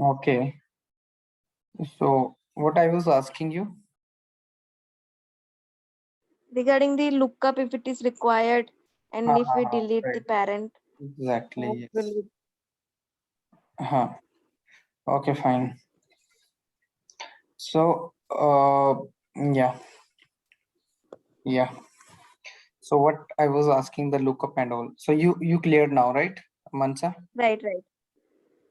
Okay. So what I was asking you? Regarding the lookup, if it is required and if we delete the Right. parent, Exactly. what will Yes. we? Okay, fine. So, yeah, yeah. So what I was asking the lookup and all. So you cleared now, right, Mansa? Right, right.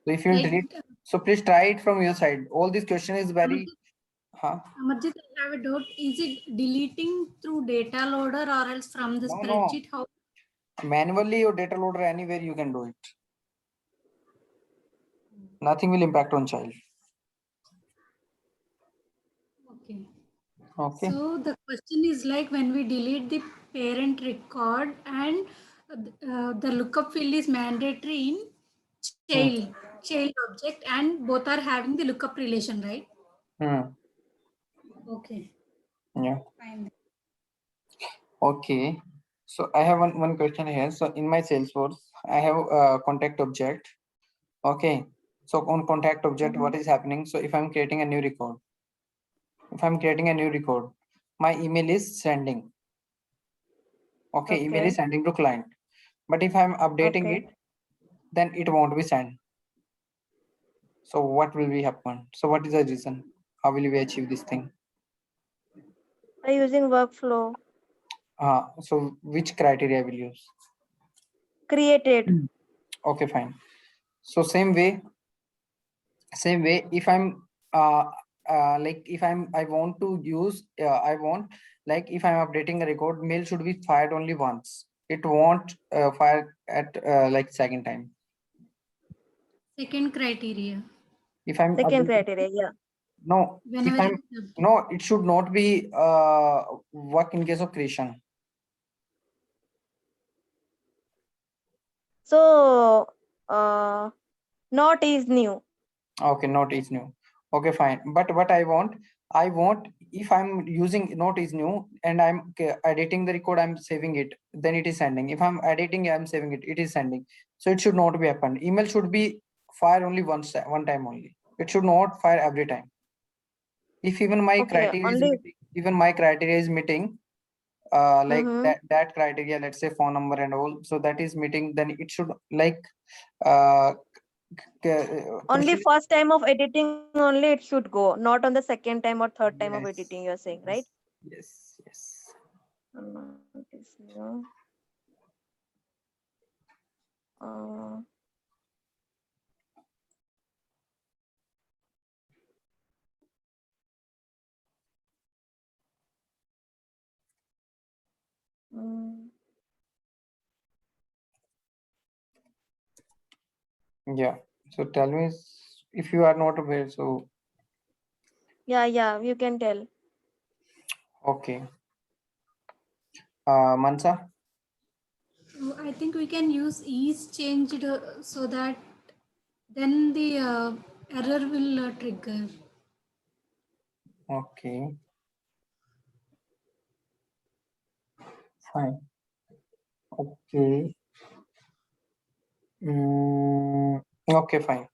So if you delete, Like, so please try it from your side. All this question is very, huh? Amarjit, I have a doubt. Is it deleting through data loader or else from the No. spreadsheet? How? Manually or data loader, anywhere you can do it. Nothing will impact on child. Okay. Okay. So the question is like when we delete the parent record and the lookup field is mandatory in Hmm. child object and both are having the lookup relation, right? Hmm. Okay, Yeah. fine. Okay. So I have one question here. So in my Salesforce, I have a contact object. Okay. So on contact object, what is happening? So if I'm creating a new record, my email is sending. Okay, email is Okay, sending to client. But if I'm updating okay. it, then it won't be sent. So what will be happen? So what is the reason? How will we achieve this thing? By using workflow, So which criteria I will use? created. Okay, fine. So same way, if I'm like if I want to use I want, like if I'm updating a record, mail should be fired only once. It won't fire at like second time. Second criteria. If I'm Second updating, criteria, yeah. no, if Whenever I'm it is updated. no, it should not be work in case of creation. So, not is new. Okay, not is new. Okay, fine. But what I want if I'm using not is new and I'm editing the record, I'm saving it, then it is sending. If I'm editing, I'm saving it, it is sending. So it should not be happen. Email should be fire only one time only. It should not fire every time. If even my Okay, criteria is only. meeting, like Mm-hmm. that criteria, let's say phone number and all, so that is meeting, then it should like uh Only question. first time of editing only it should go, not on the second time or third time of editing. Yes, You're saying, right? yes, yes, yes. It is new. Uh, mm, Yeah. So tell me if you are not aware. So yeah, yeah. You can tell. okay. Mansa. So I think we can use is changed so that then the error will trigger. Okay. Fine. Okay. Okay. Fine.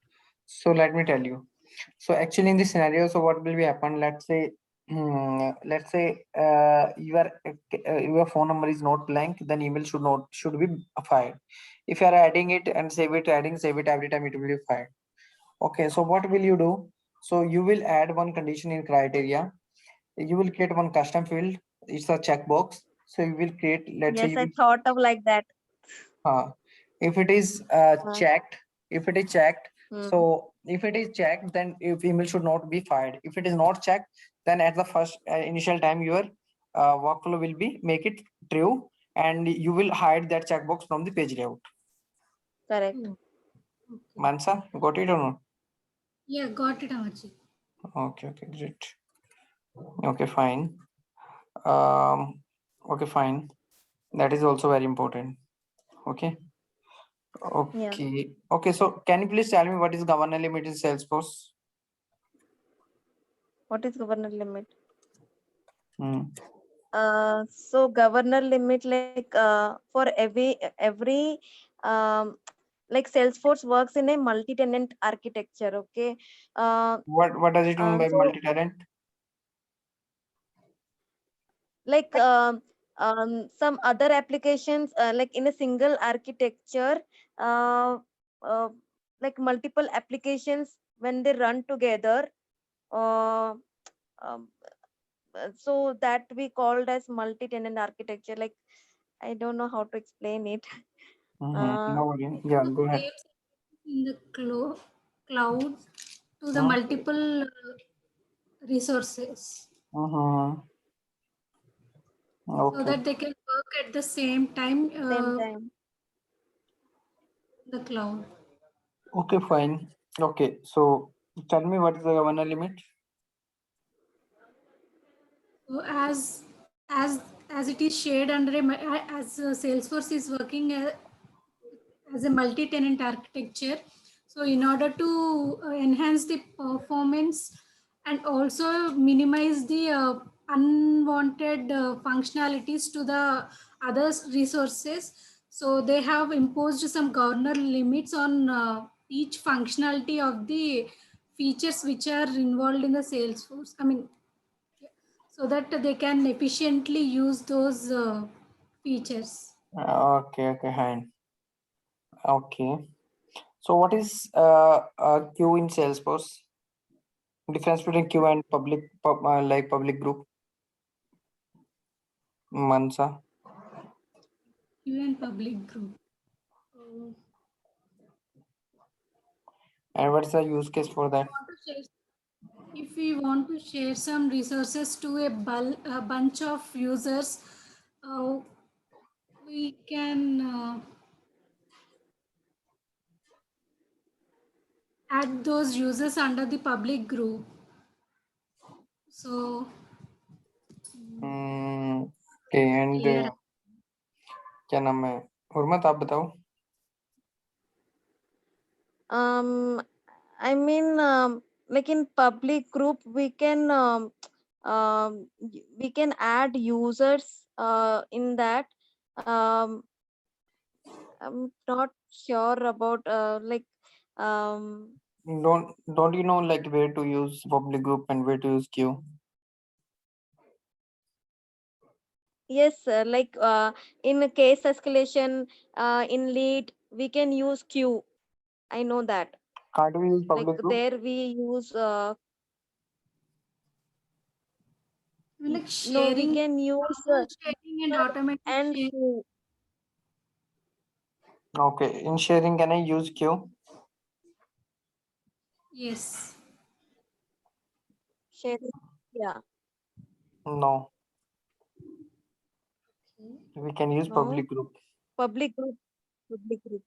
So let me tell you. So actually, in this scenario, so what will be happen? Let's say your phone number is not blank, then email should be fired. If you are adding it and save it every time, it will be fired. Okay. So what will you do? So you will add one condition in criteria. You will create one custom field. It's a checkbox. So you will create, let's say Yes, you I will, thought of like that. uh, if it is Uh, checked, if it is checked, hmm. so if it is checked, then if email should not be fired. If it is not checked, then at the first initial time, your workflow will be make it true, and you will hide that checkbox from the page layout. Correct. Oh, okay. Mansa, got it or not? Yeah, got it, Amarjit. Okay, okay, great. Okay, fine. Um, okay, fine. That is also very important. Okay. Yeah. Okay. Okay. So can you please tell me what is governor limit in Salesforce? What is governor limit? Hmm. So governor limit, like for every like Salesforce works in a multi-tenant architecture. Okay. What does it mean by So multi-tenant? like some other applications like in a single architecture, uh, uh, like multiple applications when they run together, uh, um, so that we called as multi-tenant architecture. Like I don't know how to explain it. uh, No worry. Yeah, go ahead. Saves in the cloud to the Hmm. multiple resources Mm-hmm. so Okay. that they can work at the same time Same time. the cloud. Okay, fine. Okay, so tell me what is the governor limit? So as it is shared under as Salesforce is working as a multi-tenant architecture. So in order to enhance the performance and also minimize the unwanted functionalities to the other resources, so they have imposed some governor limits on each functionality of the features which are involved in the Salesforce. I mean, so that they can efficiently use those features. Okay, okay, fine. Okay. So what is queue in Salesforce? Difference between queue and like public group, Mansa. Even public group. So And what's the use case for that? want to share, if we want to share some resources to a bunch of users, uh, we can add those users under the public group. So Okay, and clear. क्या नाम है? हुर्मत आप बताओ. um I mean, like in public group, we can we can add users in that. Um, I'm not sure about Don't you know like where to use public group and where to use queue? yes, like in a case escalation, in lead, we can use queue. I know that. Can't we use Like public group? there we use I mean, like no, we sharing, can use normal sharing and automatic and sharing. queue. Okay, in sharing can I use queue? Yes. Sharing. Yeah. No, we can use No. public group. Public group. Public group.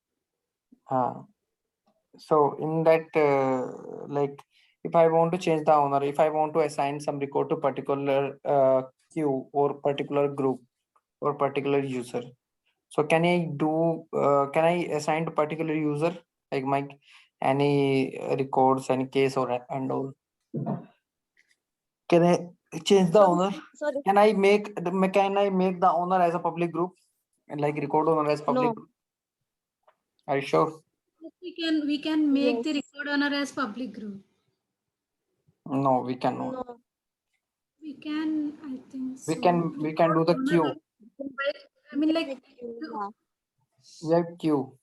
So in that, like, if I want to change the owner, if I want to assign some record to particular queue or particular group or particular user, so can I do? Can I assign to particular user like my any records, any case or and all? Can I change the Sorry. owner? Sorry. Can I make the owner as a public group and like record owner as public No. group? Are you sure? Yes, we can make the Yes. record owner as public group. No, we cannot. No. We can, I think We so. can we can Record do the owner, queue. I We mean, can like, make queue. Yeah. We have queue.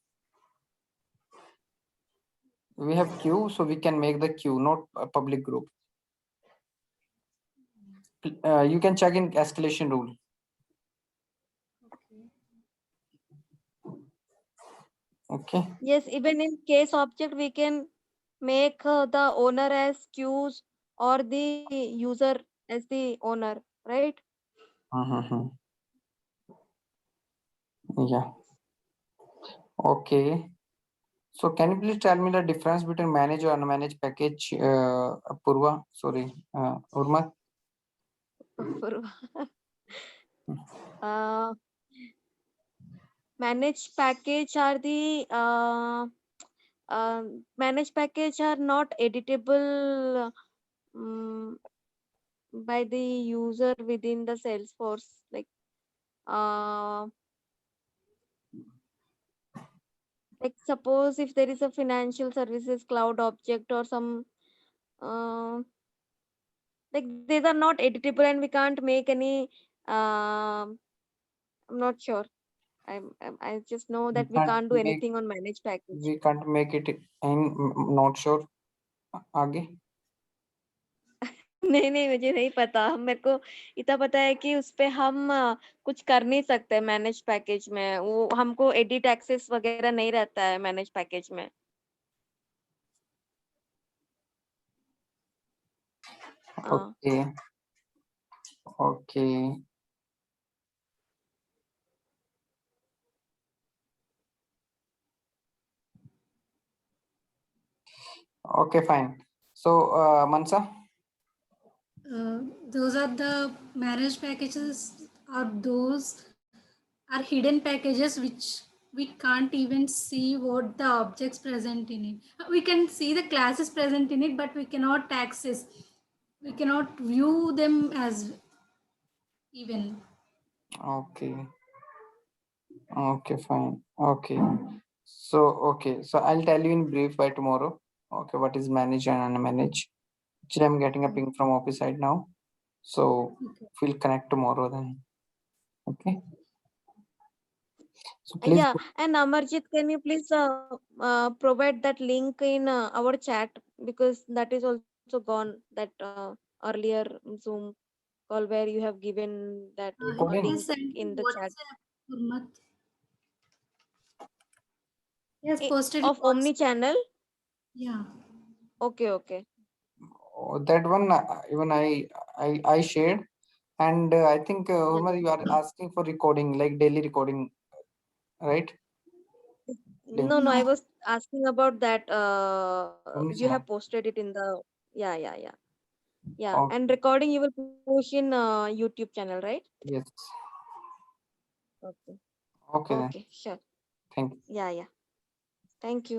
We have queue, so we can make the queue, not a public group. You can check in escalation rule. Okay. Yes. Even in case object, we can make the owner as queues or the user as the owner, right? Mm-hmm. Yeah. Okay. So can you please tell me the difference between managed or unmanaged package, Purva? Sorry, Urma. uh, managed package are the managed package are not editable by the user within the Salesforce. Like uh, Like suppose if there is a financial services cloud object or some like these are not editable and we can't make any I'm not sure. I just know We that we can't can't do make anything on managed package. we can't make it in not sure. आगे नहीं नहीं मुझे नहीं पता, मेरे को इतना पता है कि उस पे हम कुछ कर नहीं सकते मैनेज पैकेज में, वो हमको एडिट एक्सेस वगैरह नहीं रहता है मैनेज पैकेज में. हाँ. okay okay okay fine. So Mansa, Those are the managed packages, or those are hidden packages which we can't even see what the objects present in it. We can see the classes present in it, but we cannot access. We cannot view them as even. okay okay fine okay. So okay, so I'll tell you in brief by tomorrow. Okay, what is manage and unmanage? Actually, I'm getting a ping from office side now, so Okay. we'll connect tomorrow then. Okay. So please. Yeah, and Amarjit, can you please provide that link in our chat, because that is also gone, that earlier Zoom call where you have given that Recording? It link is sent to in the chat WhatsApp, Gurmat. Yes, posted in of Omni WhatsApp. channel. Yeah. Okay, okay. Oh, that one even I shared, and I think Yeah. Umar, you are asking for recording, like daily recording, right? Link. No, I No. was asking about that. You Omni have channel. posted it in the. Yeah, yeah, yeah. Yeah, Oh, and recording you will push in YouTube channel, right? yes. Okay. Okay then. Okay, sure. Thank you. Yeah, yeah. Thank you.